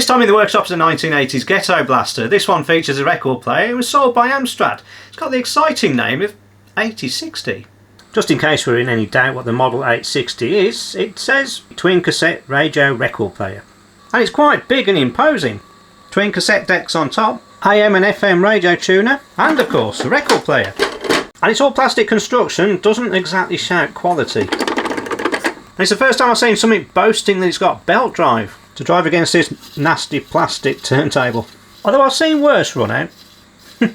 This time in the workshop's a 1980s Ghetto Blaster. This one features a record player. It was sold by Amstrad. It's got the exciting name of 8060. Just in case we're in any doubt what the Model 860 is, it says twin cassette radio record player. And it's quite big and imposing. Twin cassette decks on top, AM and FM radio tuner, and of course a record player. And it's all plastic construction, doesn't exactly shout quality. And it's the first time I've seen something boasting that it's got belt drive to drive against this nasty plastic turntable. Although I've seen worse run out. But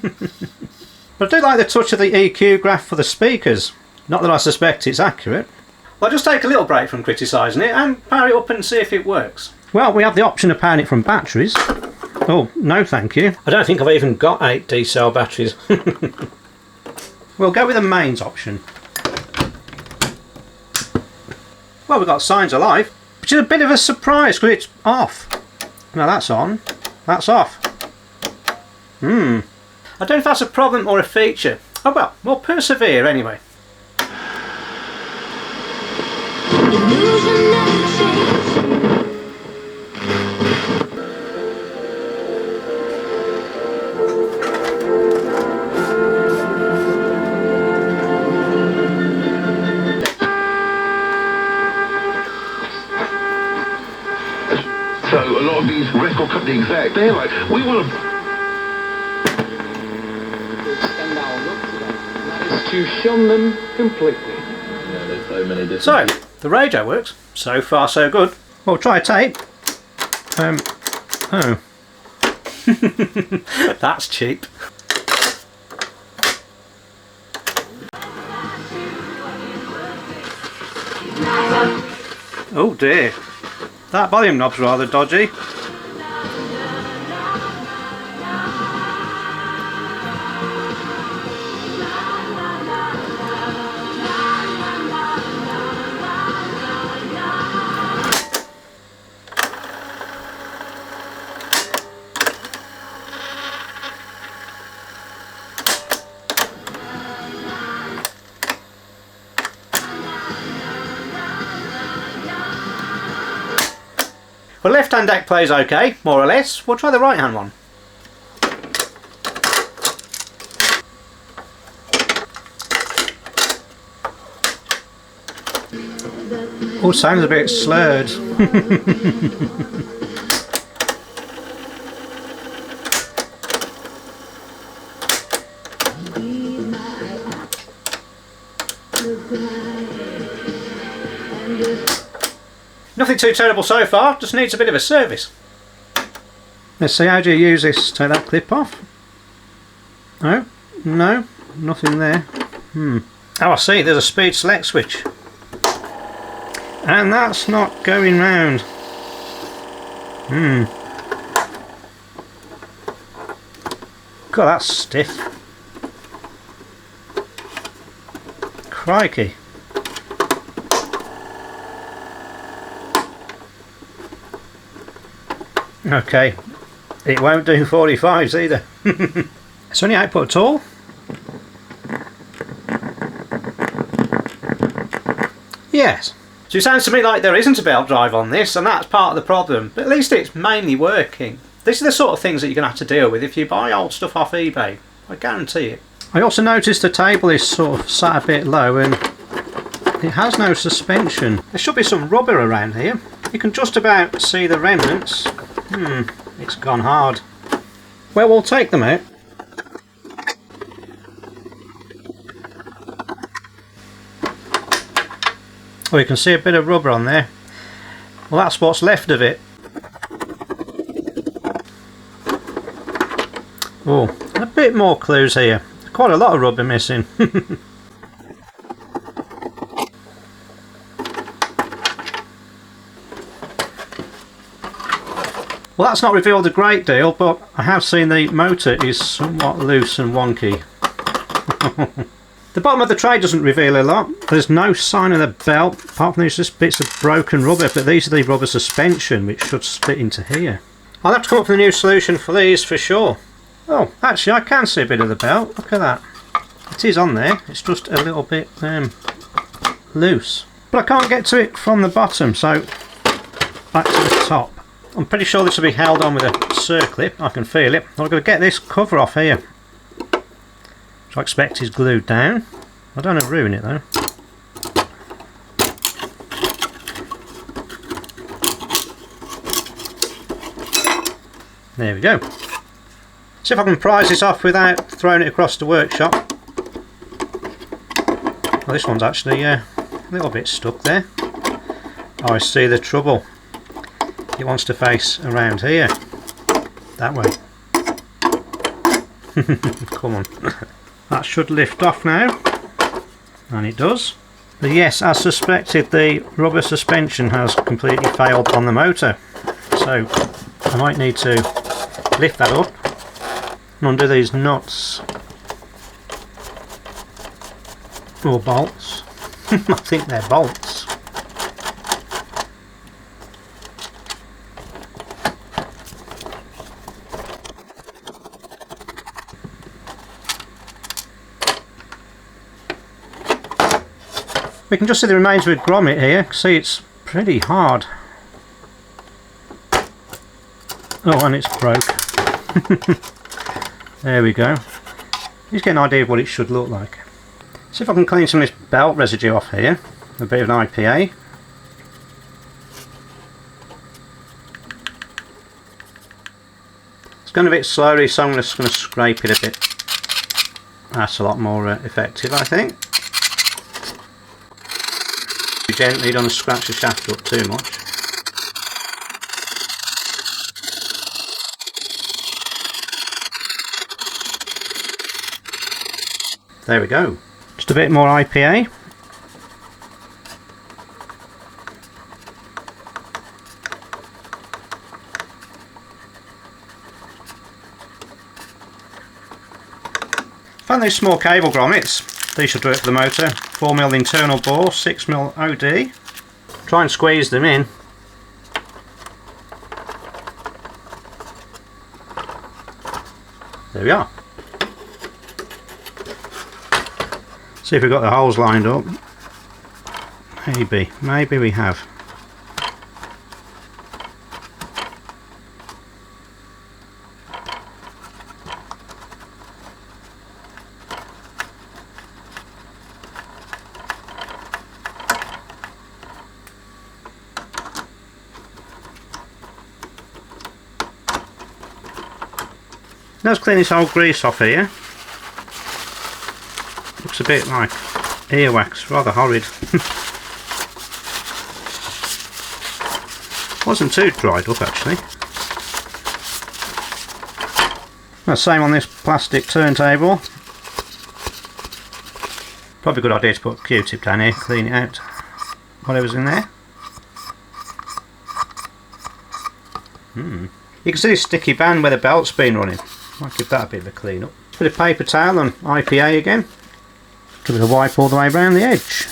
I do like the touch of the EQ graph for the speakers. Not that I suspect it's accurate. I'll just take a little break from criticising it and power it up and see if it works. Well, we have the option of powering it from batteries. Oh, no thank you. I don't think I've even got 8 D-cell batteries. We'll go with the mains option. Well, we've got signs of life, which is a bit of a surprise because it's off. Now that's on, that's off. I don't know if that's a problem or a feature. Oh well, we'll persevere anyway. So a lot of these record company execs, they're like, we want to to shun them completely. Yeah, there's so many different. So, the radio works. So far, so good. Well, try a tape. Oh. That's cheap. Oh dear. That volume knob's rather dodgy. Well, left hand deck plays okay, more or less. We'll try the right hand one. Oh, sounds a bit slurred. Nothing too terrible so far, just needs a bit of a service. Let's see, how do you use this? Take that clip off. No, no, nothing there. Oh, I see, there's a speed select switch. And that's not going round. God, that's stiff. Crikey. Okay, it won't do 45s either. It's only output at all. Yes. So it sounds to me like there isn't a belt drive on this, and that's part of the problem. But at least it's mainly working. These are the sort of things that you're going to have to deal with if you buy old stuff off eBay. I guarantee it. I also noticed the table is sort of sat a bit low and it has no suspension. There should be some rubber around here. You can just about see the remnants. It's gone hard. Well, we'll take them out. Oh, you can see a bit of rubber on there. Well, that's what's left of it. Oh, a bit more clues here. Quite a lot of rubber missing. Well, that's not revealed a great deal, but I have seen the motor is somewhat loose and wonky. The bottom of the tray doesn't reveal a lot. There's no sign of the belt, apart from these just bits of broken rubber, but these are the rubber suspension, which should split into here. I'll have to come up with a new solution for these for sure. Oh, actually I can see a bit of the belt. Look at that. It is on there, it's just a little bit loose. But I can't get to it from the bottom, so back to the top. I'm pretty sure this will be held on with a circlip. I can feel it. I'm going to get this cover off here, which I expect is glued down. I don't want to ruin it though. There we go. See if I can prise this off without throwing it across the workshop. Well, this one's actually a little bit stuck there. Oh, I see the trouble. It wants to face around here. That way. Come on. That should lift off now. And it does. But yes, as suspected, the rubber suspension has completely failed on the motor. So I might need to lift that up and undo these nuts. Or bolts. I think they're bolts. We can just see the remains of a grommet here. See, it's pretty hard. Oh, and it's broke. There we go. Just get an idea of what it should look like. See if I can clean some of this belt residue off here. A bit of an IPA. It's going a bit slowly, so I'm just going to scrape it a bit. That's a lot more effective, I think. Gently, don't scratch the shaft up too much. There we go. Just a bit more IPA. Found these small cable grommets. These should work for the motor. 4mm internal bore, 6mm OD. Try and squeeze them in. There we are. See if we've got the holes lined up. Maybe we have. Let's clean this old grease off here. Looks a bit like earwax, rather horrid. Wasn't too dried up actually. Same on this plastic turntable. Probably a good idea to put a Q-tip down here, clean it out. Whatever's in there. You can see this sticky band where the belt's been running. Might give that a bit of a clean up. Bit of paper towel and IPA again. Give it a wipe all the way around the edge.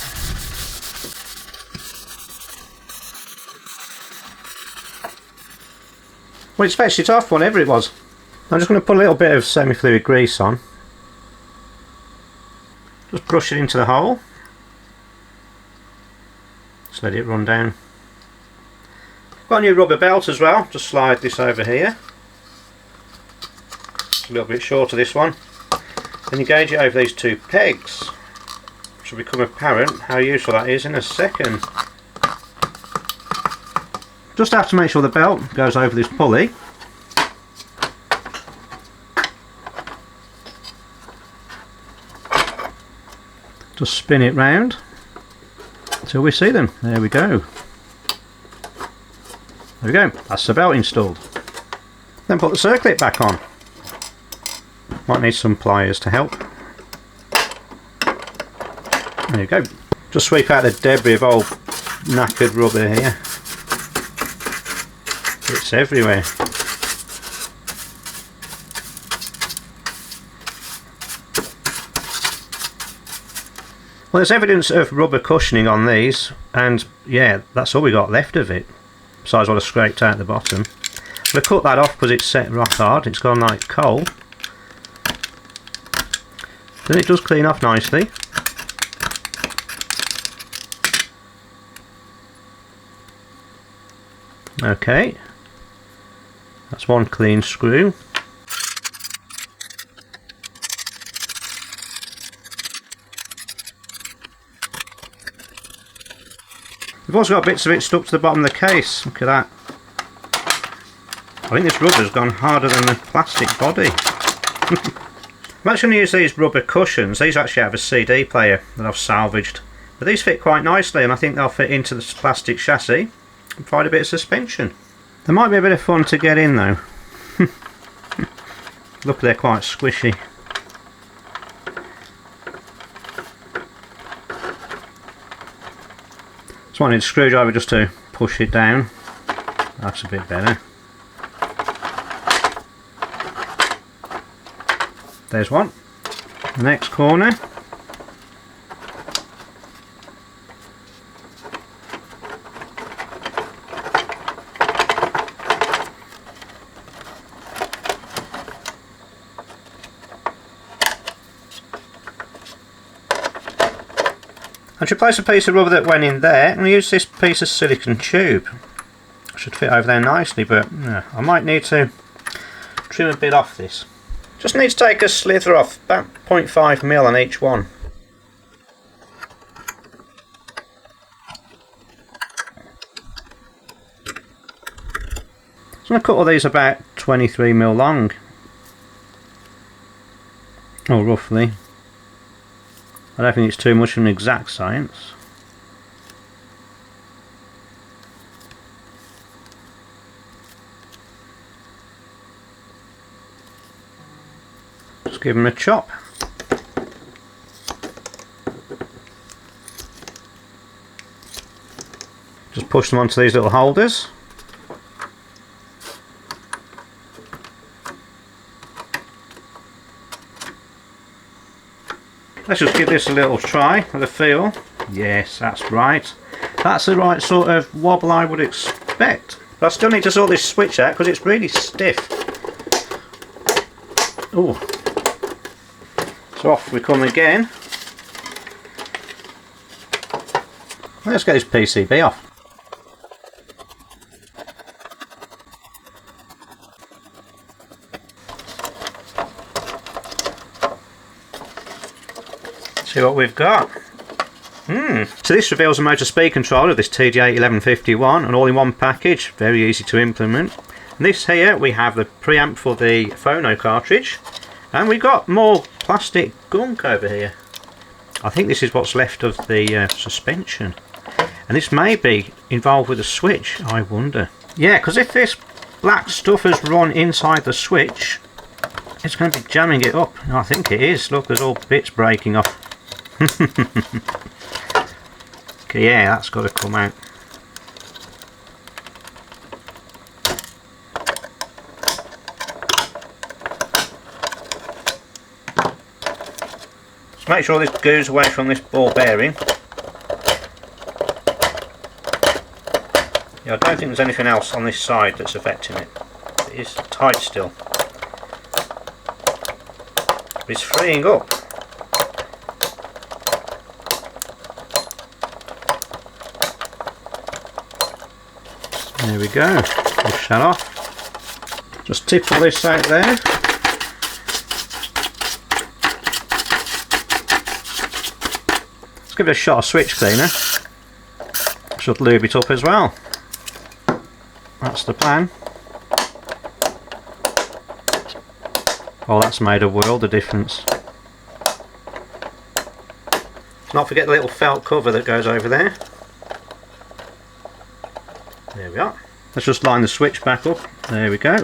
Well, it's fetched it off, whatever it was. I'm just going to put a little bit of semi-fluid grease on. Just brush it into the hole. Just let it run down. Got a new rubber belt as well. Just slide this over here. A little bit shorter this one. Then you gauge it over these two pegs. Which will become apparent how useful that is in a second. Just have to make sure the belt goes over this pulley. Just spin it round until we see them. There we go. There we go. That's the belt installed. Then put the circlip back on. Might need some pliers to help. There you go. Just sweep out the debris of old knackered rubber here. It's everywhere. Well, there's evidence of rubber cushioning on these, and yeah, that's all we got left of it, besides what I scraped out the bottom. I'm going to cut that off because it's set rock hard. It's gone like coal. Then it does clean off nicely. Okay, That's one clean screw. We've also got bits of it stuck to the bottom of the case. Look at that. I think this rubber's gone harder than the plastic body. I'm actually going to use these rubber cushions. These actually have a CD player that I've salvaged. But these fit quite nicely, and I think they'll fit into the plastic chassis and provide a bit of suspension. They might be a bit of fun to get in though. Look, they're quite squishy. So I need a screwdriver just to push it down. That's a bit better. There's one. The next corner. And to replace a piece of rubber that went in there, I'm going to use this piece of silicone tube. It should fit over there nicely, but I might need to trim a bit off this. Just need to take a slither off, about 0.5mm on each one. So I'm going to cut all these about 23mm long. Or roughly. I don't think it's too much of an exact science. Just give them a chop. Just push them onto these little holders. Let's just give this a little try with a feel. Yes, that's right. That's the right sort of wobble I would expect. But I still need to sort this switch out because it's really stiff. Oh. So off we come again. Let's get this PCB off. See what we've got. So this reveals a motor speed controller of this TD81151, an all-in-one package, very easy to implement. And this here we have the preamp for the phono cartridge, and we've got more plastic gunk over here. I think this is what's left of the suspension, and this may be involved with the switch, I wonder. Yeah, because if this black stuff has run inside the switch, it's going to be jamming it up. I think it is. Look, there's all bits breaking off. Okay, yeah, that's got to come out. Just make sure this goes away from this ball bearing. Yeah, I don't think there's anything else on this side that's affecting it. It is tight still. But it's freeing up. There we go, push that off. Just tip all this out there. Let's give it a shot of switch cleaner. Should lube it up as well. That's the plan. Oh, that's made a world of difference. Not forget the little felt cover that goes over there. There we are. Let's just line the switch back up. There we go.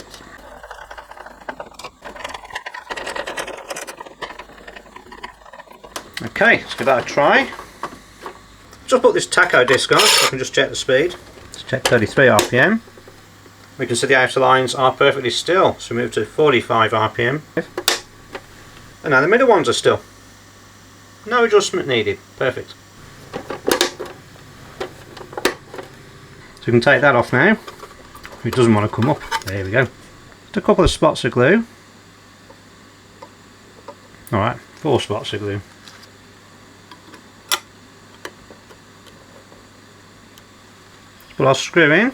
Okay, let's give that a try. Just put this tacho disc on so I can just check the speed. Let's check 33 RPM. We can see the outer lines are perfectly still, so we move to 45 RPM. And now the middle ones are still. No adjustment needed. Perfect. So we can take that off now. It doesn't want to come up. There we go. Just a couple of spots of glue. Alright, 4 spots of glue. Let's put our screw in.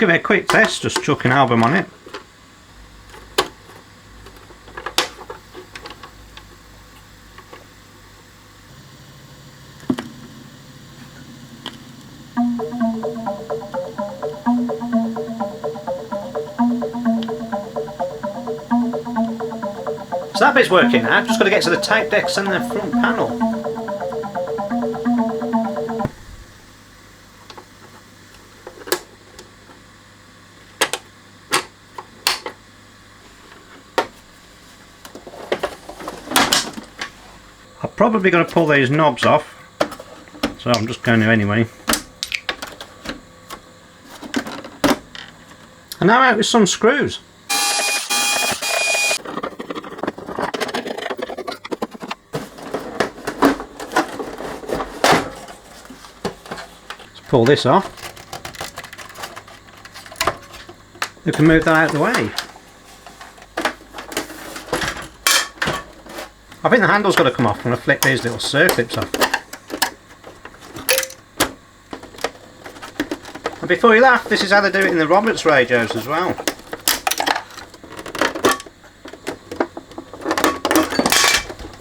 give it a quick test, just chuck an album on it. So that bit's working now, just got to get to the tape decks and the front panel. I'm probably going to pull these knobs off, so I'm just going to anyway. And now out with some screws. Let's pull this off. We can move that out of the way. I think the handle's got to come off. I'm going to flick these little circlips off. And before you laugh, this is how they do it in the Roberts radios as well.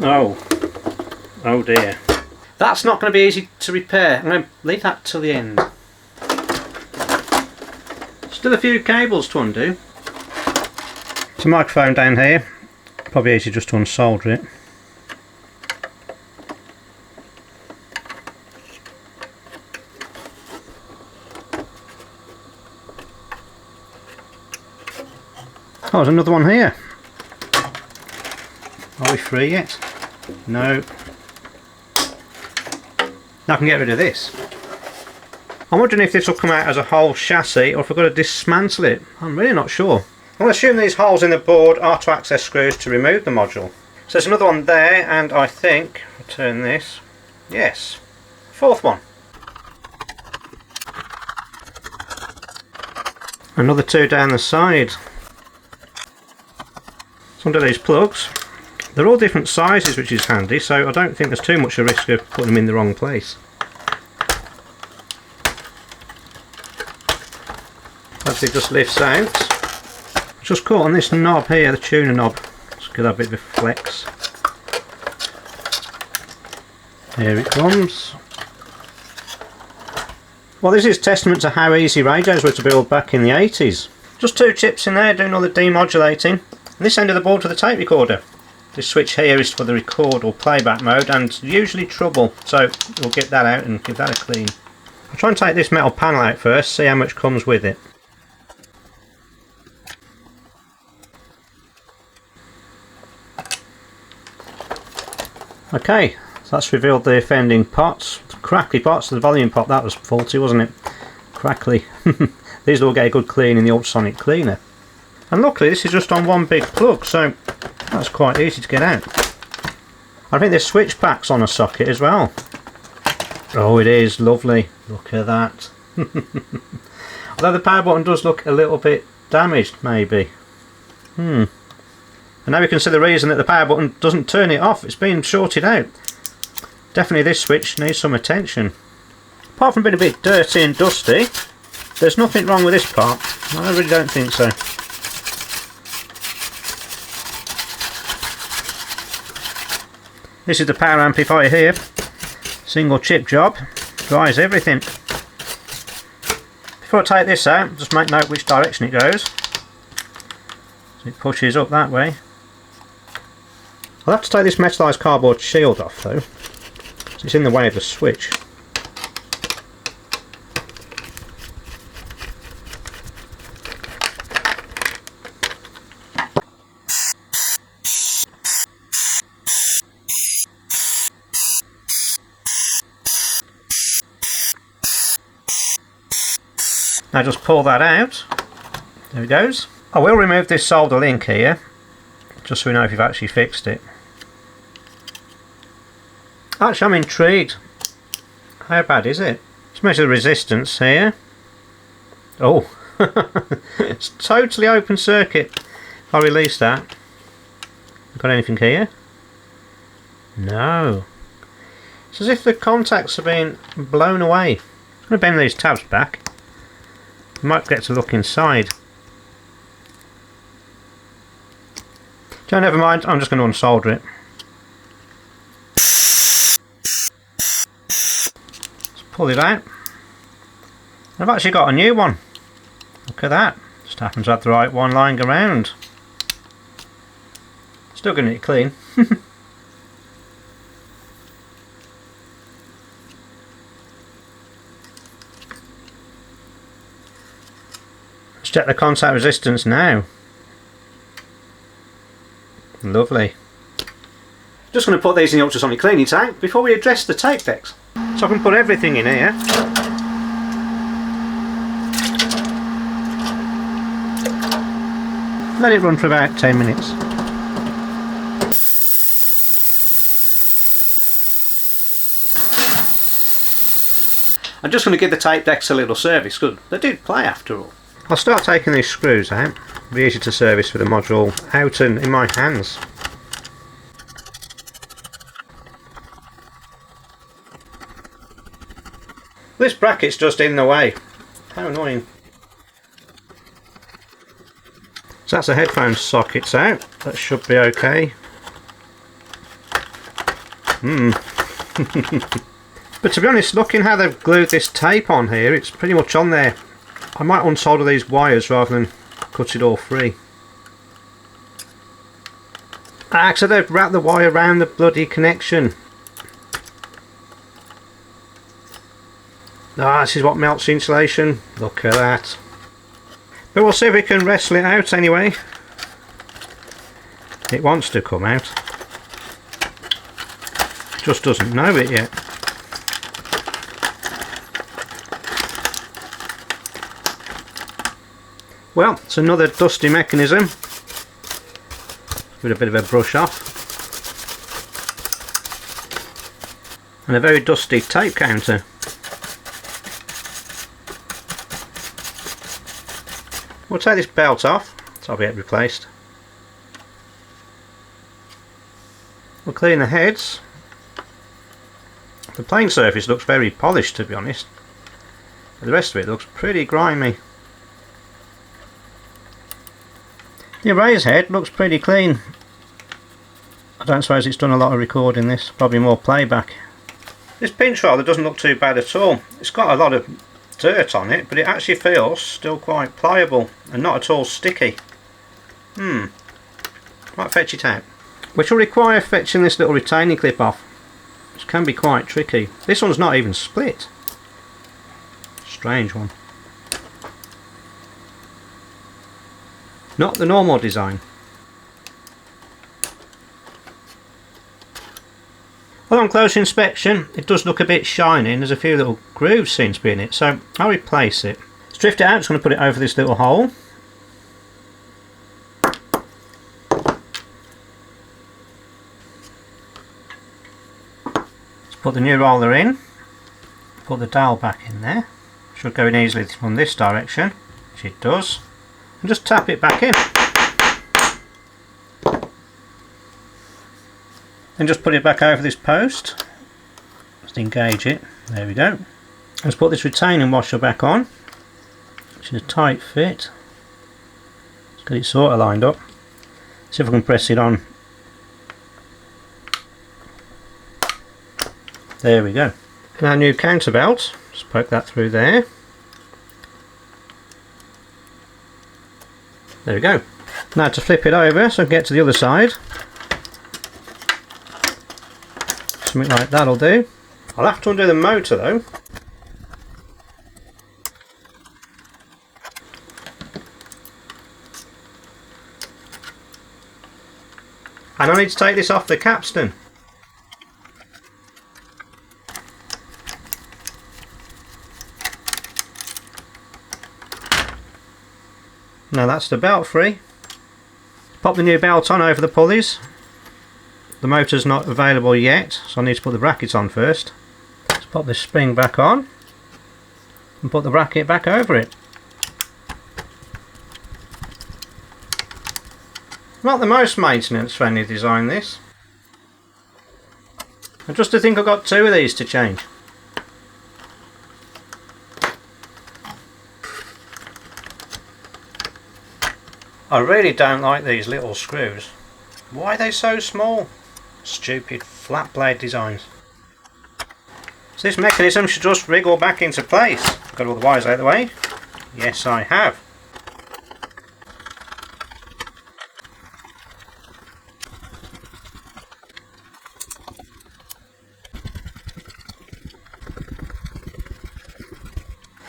Oh dear. That's not going to be easy to repair. I'm going to leave that till the end. Still a few cables to undo. There's a microphone down here. Probably easy just to unsolder it. Oh, there's another one here. Are we free yet? No. Now I can get rid of this. I'm wondering if this will come out as a whole chassis or if I've got to dismantle it. I'm really not sure. I'm going to assume these holes in the board are to access screws to remove the module. So there's another one there, and I think, I'll turn this, yes, fourth one. Another two down the side. So under these plugs, they're all different sizes, which is handy, so I don't think there's too much a risk of putting them in the wrong place. As it just lifts out. Just caught on this knob here, the tuner knob. Just give that a bit of a flex. Here it comes. Well, this is testament to how easy radios were to build back in the 80s. Just two chips in there doing all the demodulating. And this end of the board for the tape recorder. This switch here is for the record or playback mode, and usually treble, so we'll get that out and give that a clean. I'll try and take this metal panel out first, see how much comes with it. Okay, so that's revealed the offending pots, crackly pots. The volume pot, that was faulty, wasn't it? Crackly. These will get a good clean in the ultrasonic cleaner. And luckily this is just on one big plug, so that's quite easy to get out. I think this switch pack's on a socket as well. Oh, it is lovely. Look at that. Although the power button does look a little bit damaged, maybe. And now we can see the reason that the power button doesn't turn it off. It's been shorted out. Definitely this switch needs some attention. Apart from being a bit dirty and dusty, there's nothing wrong with this part. I really don't think so. This is the power amplifier here. Single chip job. Dries everything. Before I take this out, just make note which direction it goes. So it pushes up that way. I'll have to take this metallised cardboard shield off though. It's in the way of the switch. Now just pull that out. There it goes. I will remove this solder link here, just so we know if you've actually fixed it. Actually, I'm intrigued. How bad is it? Let's measure the resistance here. Oh, it's totally open circuit. If I release that, got anything here? No. It's as if the contacts are being blown away. I'm going to bend these tabs back. You might get to look inside. So never mind, I'm just going to unsolder it. Let's pull it out. I've actually got a new one. Look at that. Just happens to have the right one lying around. Still getting it clean. Let's check the contact resistance now. Lovely. Just going to put these in the ultrasonic cleaning tank before we address the tape decks. So I can put everything in here. Let it run for about 10 minutes. I'm just going to give the tape decks a little service. Good, they do play after all. I'll start taking these screws out. It'll be easy to service with the module out and in my hands. This bracket's just in the way. How annoying. So that's the headphone sockets out. That should be okay. But to be honest, looking how they've glued this tape on here, it's pretty much on there. I might unsolder these wires rather than cut it all free. Actually, they've wrapped the wire around the bloody connection. Ah, this is what melts the insulation. Look at that. But we'll see if we can wrestle it out anyway. It wants to come out. Just doesn't know it yet. Well, it's another dusty mechanism with a bit of a brush off. And a very dusty tape counter. We'll take this belt off, so I'll get it replaced. We'll clean the heads. The plane surface looks very polished, to be honest. But the rest of it looks pretty grimy. The erase head looks pretty clean. I don't suppose it's done a lot of recording this, probably more playback. This pinch roller doesn't look too bad at all. It's got a lot of dirt on it, but it actually feels still quite pliable and not at all sticky. Might fetch it out. Which will require fetching this little retaining clip off, which can be quite tricky. This one's not even split. Strange one. Not the normal design. Well, on close inspection, it does look a bit shiny and there's a few little grooves seem to be in it, so I'll replace it. Let's drift it out. Just going to put it over this little hole. Let's put the new roller in. Put the dowel back in there. Should go in easily from this direction, which it does. And just tap it back in. And just put it back over this post. Just engage it. There we go. Let's put this retaining washer back on, which is a tight fit. Let's get it sort of lined up. See if I can press it on. There we go. And our new counterbelt. Just poke that through there. There we go. Now to flip it over so I can get to the other side. Something like that'll do. I'll have to undo the motor though. And I need to take this off the capstan. Now that's the belt free. Pop the new belt on over the pulleys. The motor's not available yet, so I need to put the bracket on first. Let's pop this spring back on and put the bracket back over it. Not the most maintenance friendly design, this. And just to think I've got two of these to change. I really don't like these little screws. Why are they so small? Stupid flat blade designs. So this mechanism should just wriggle back into place. Got all the wires out of the way? Yes, I have.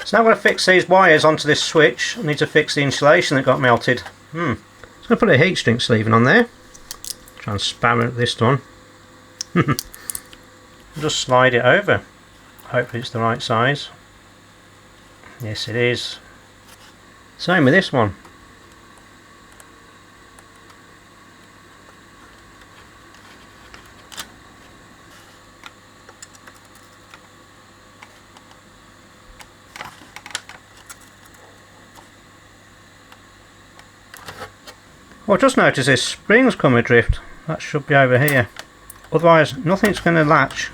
So now I'm going to fix these wires onto this switch. I need to fix the insulation that got melted. So I'm going to put a heat shrink sleeving on there. Try and spam it this one. Just slide it over. Hopefully it's the right size. Yes, it is. Same with this one. Well, just notice this spring's come adrift. That should be over here. Otherwise, nothing's going to latch.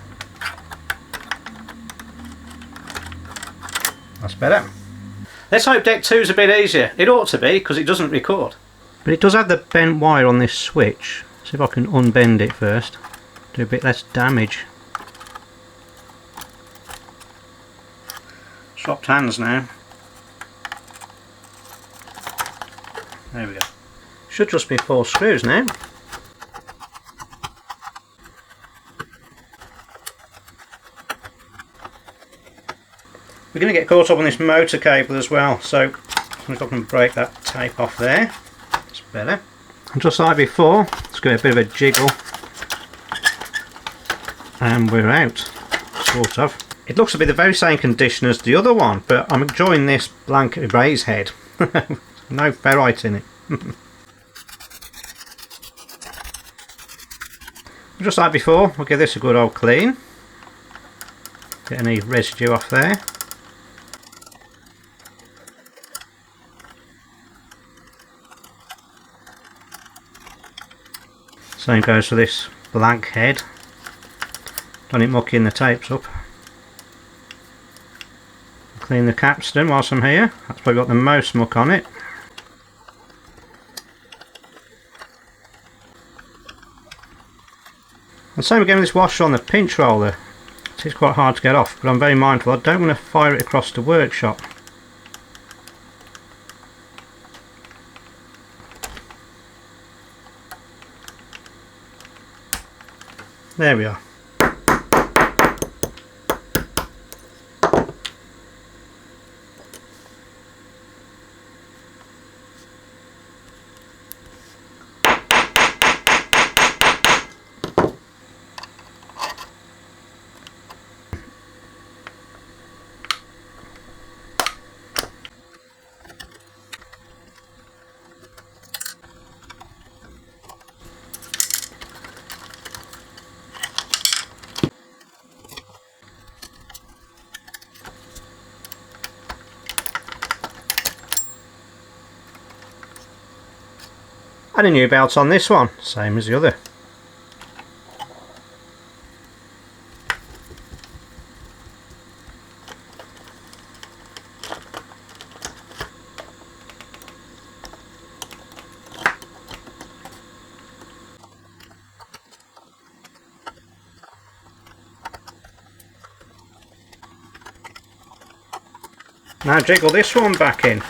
That's better. Let's hope deck 2 is a bit easier. It ought to be, because it doesn't record. But it does have the bent wire on this switch. See if I can unbend it first. Do a bit less damage. Swapped hands now. There we go. Should just be 4 screws now. We're going to get caught up on this motor cable as well, so I'm going to break that tape off there. It's better. And just like before, let's give it a bit of a jiggle. And we're out, sort of. It looks to be the very same condition as the other one, but I'm enjoying this blank erase head. No ferrite in it. Just like before, we'll give this a good old clean. Get any residue off there. Same goes for this blank head. Don't it mucking the tapes up. Clean the capstan whilst I'm here. That's probably got the most muck on it. And same again with this washer on the pinch roller. It's quite hard to get off, but I'm very mindful. I don't want to fire it across the workshop. There we are. And a new belt on this one, same as the other. Now jiggle this one back in.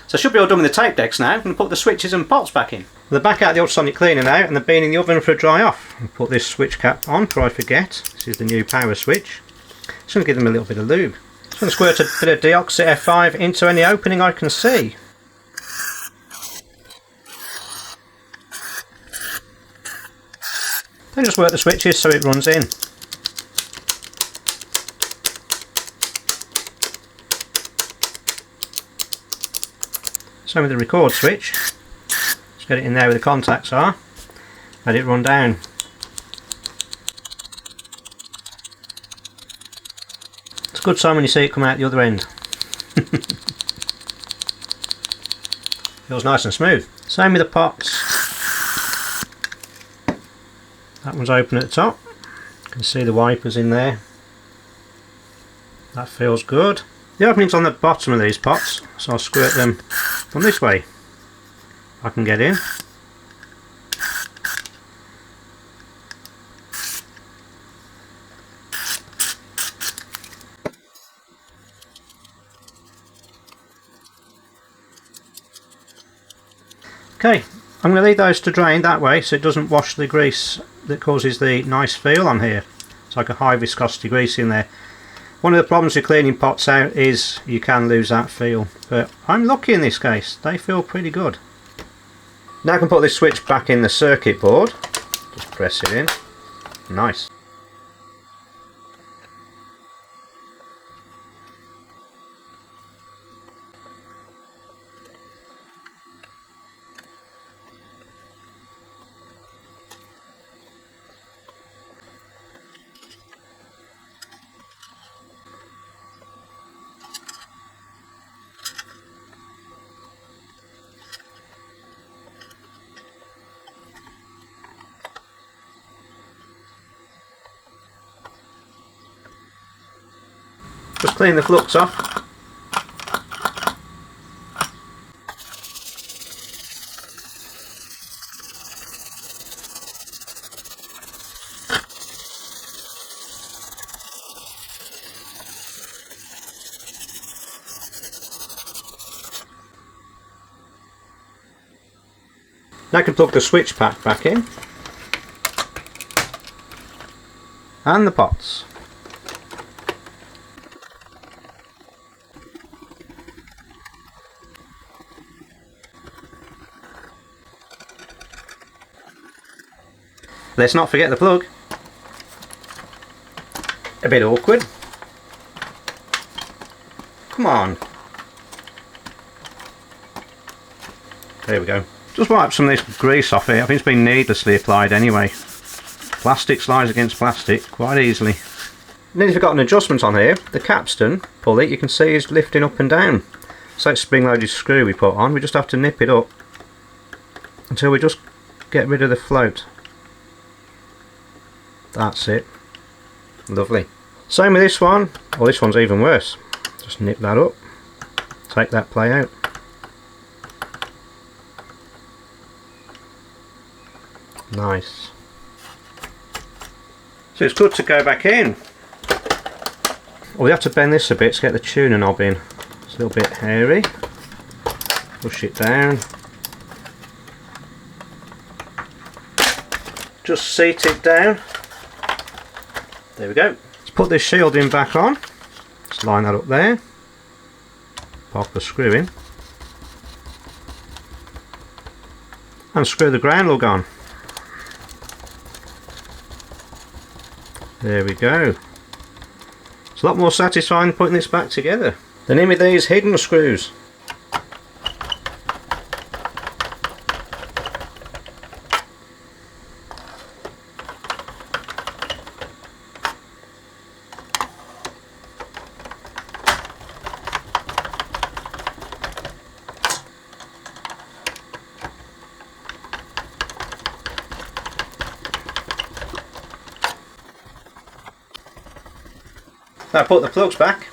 So I should be all done with the tape decks now. I'm going to put the switches and pots back in. They're back out the ultrasonic cleaner now, and they've been in the oven for a dry off. I'll put this switch cap on before I forget. This is the new power switch. Just going to give them a little bit of lube. Just going to squirt a bit of Deoxit F5 into any opening I can see. Then just work the switches so it runs in. Same with the record switch. Just get it in there where the contacts are. Let it run down. It's a good sign when you see it come out the other end. Feels nice and smooth. Same with the pots. That one's open at the top. You can see the wipers in there. That feels good. The opening's on the bottom of these pots, so I'll squirt them from this way. I can get in. Okay, I'm going to leave those to drain that way so it doesn't wash the grease that causes the nice feel on here. It's like a high viscosity grease in there. One of the problems with cleaning pots out is you can lose that feel, but I'm lucky in this case, they feel pretty good. Now I can put this switch back in the circuit board, just press it in, nice. Just clean the flux off. Now I can plug the switch pack back in. And the pots. Let's not forget the plug. A bit awkward. Come on. There we go. Just wipe some of this grease off here. I think it's been needlessly applied anyway. Plastic slides against plastic quite easily. Nearly forgot an adjustment on here. The capstan pulley you can see is lifting up and down. So it's spring-loaded screw we put on. We just have to nip it up until we just get rid of the float. That's it. Lovely. Same with this one. Well, this one's even worse. Just nip that up. Take that play out. Nice. So it's good to go back in. Well, we have to bend this a bit to get the tuner knob in. It's a little bit hairy. Push it down. Just seat it down. There we go. Let's put this shielding back on. Let's line that up there. Pop the screw in. And screw the ground lug on. There we go. It's a lot more satisfying putting this back together than in with these hidden screws. Now put the plugs back.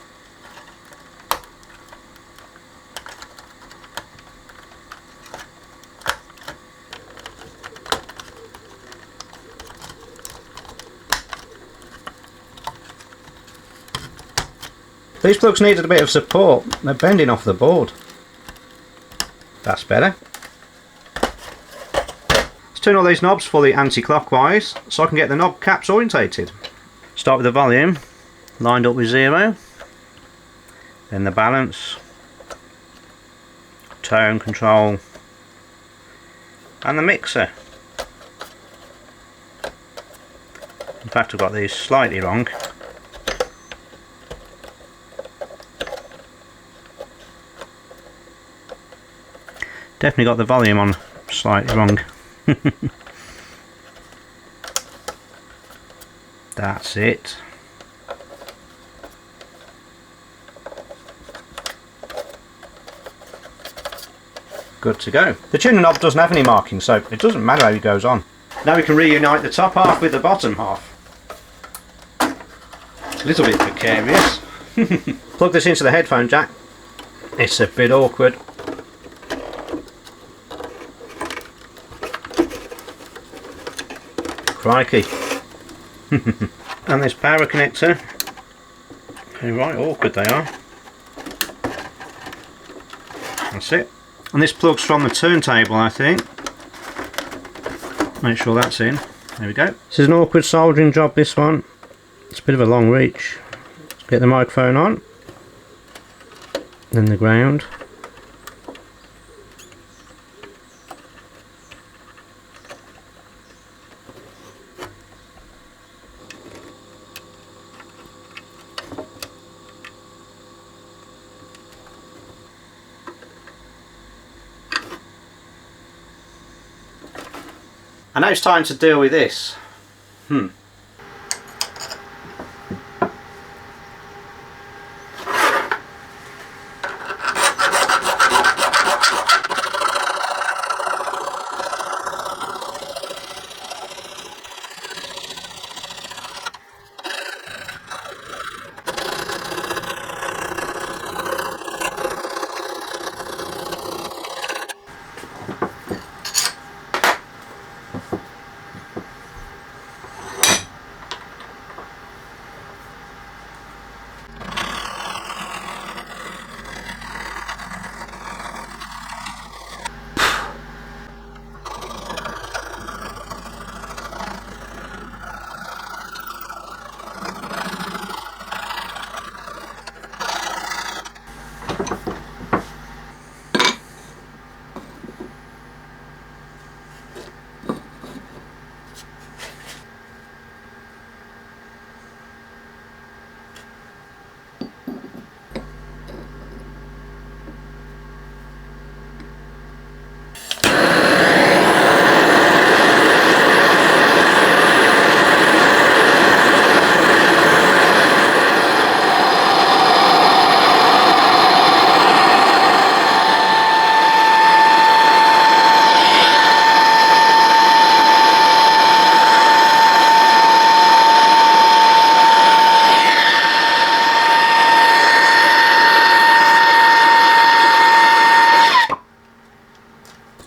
These plugs needed a bit of support. They're bending off the board. That's better. Let's turn all these knobs fully anti-clockwise so I can get the knob caps orientated. Start with the volume. Lined up with 0, then the balance, tone control, and the mixer. In fact, I've got these slightly wrong. Definitely got the volume on slightly wrong. That's it. Good to go. The tuning knob doesn't have any markings, so it doesn't matter how it goes on. Now we can reunite the top half with the bottom half. A little bit precarious. Plug this into the headphone jack. It's a bit awkward. Crikey. And this power connector. Right, awkward they are. That's it. And this plugs from the turntable, I think. Make sure that's in. There we go. This is an awkward soldering job, this one. It's a bit of a long reach. Let's get the microphone on. Then the ground. And now it's time to deal with this.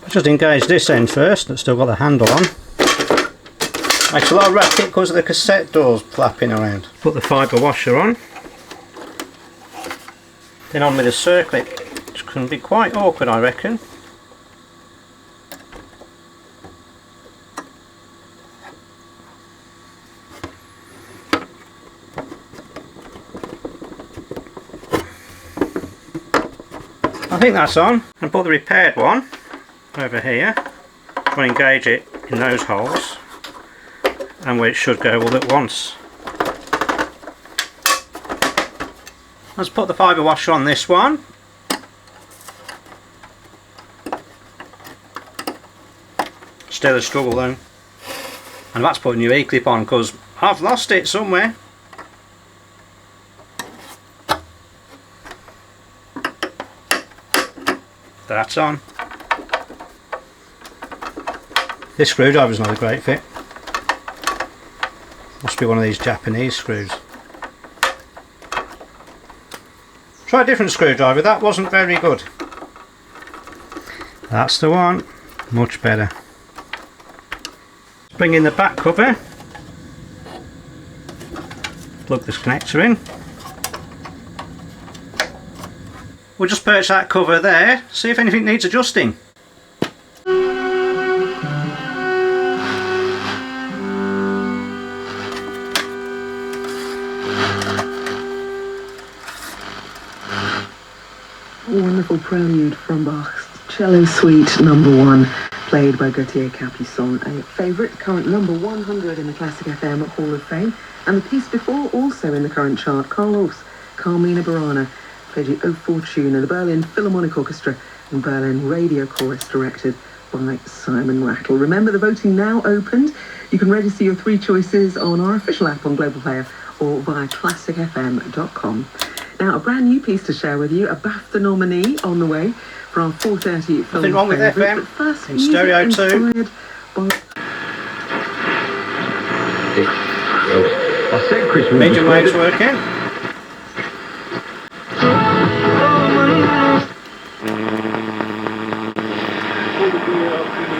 Just engage this end first, that's still got the handle on. Makes a lot of racket because of the cassette doors flapping around. Put the fibre washer on. Then on with the circlip, which can be quite awkward, I reckon. I think that's on. And put the repaired one over here. Try and engage it in those holes, and where it should go all at once. Let's put the fibre washer on this one. Still a struggle though. And that's putting your E-clip on because I've lost it somewhere. That's on. This screwdriver's not a great fit. Must be one of these Japanese screws. Try a different screwdriver, that wasn't very good. That's the one, much better. Bring in the back cover. Plug this connector in. We'll just perch that cover there, see if anything needs adjusting. Wonderful prelude from Bach's Cello Suite No. 1, played by Gautier Capuçon, a favourite, current number 100 in the Classic FM Hall of Fame, and the piece before also in the current chart, Carlos Carmina Burana, played the O Fortuna, the Berlin Philharmonic Orchestra and Berlin Radio Chorus, directed by Simon Rattle. Remember, the voting now opened. You can register your 3 choices on our official app on Global Player or via classicfm.com. Now, a brand new piece to share with you, a BAFTA nominee on the way from 4:30 film. Nothing wrong with FM in stereo too. I said Chris would Medium wave's working.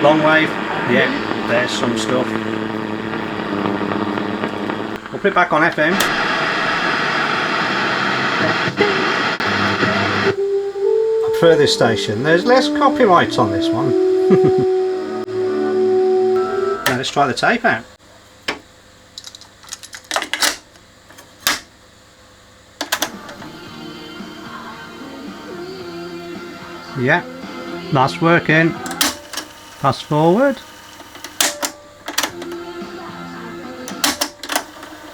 Long wave, yeah, there's some stuff. We'll put it back on FM. I prefer this station. There's less copyright on this one. Now let's try the tape out. Yeah, that's working. Pass forward.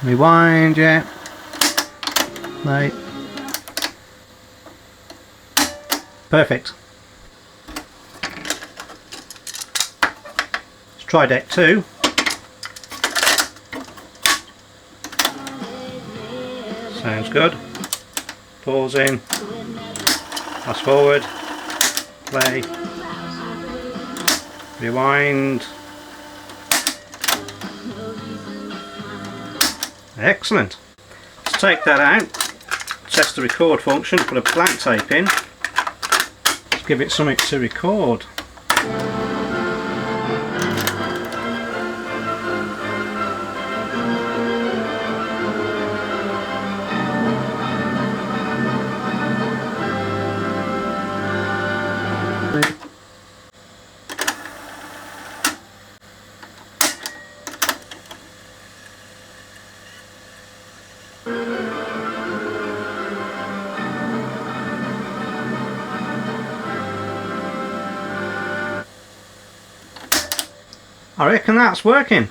Rewind, yeah. Play. Perfect. Let's try deck 2. Sounds good. Pause in. Pass forward. Play. Rewind. Excellent. Let's take that out. Test the record function. Put a blank tape in. Let's give it something to record. I reckon that's working.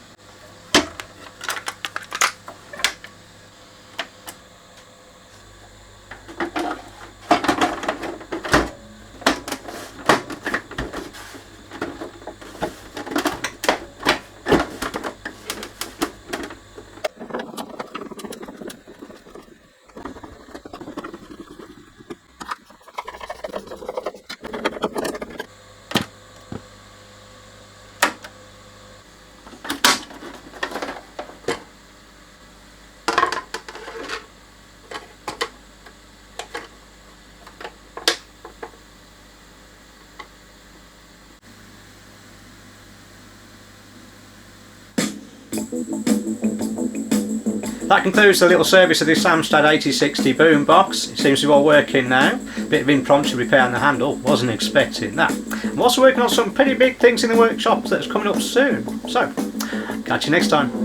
That concludes the little service of this Amstrad 8060 boombox. It seems to be all working now. Bit of impromptu repair on the handle, wasn't expecting that. I'm also working on some pretty big things in the workshop that's coming up soon. So, catch you next time.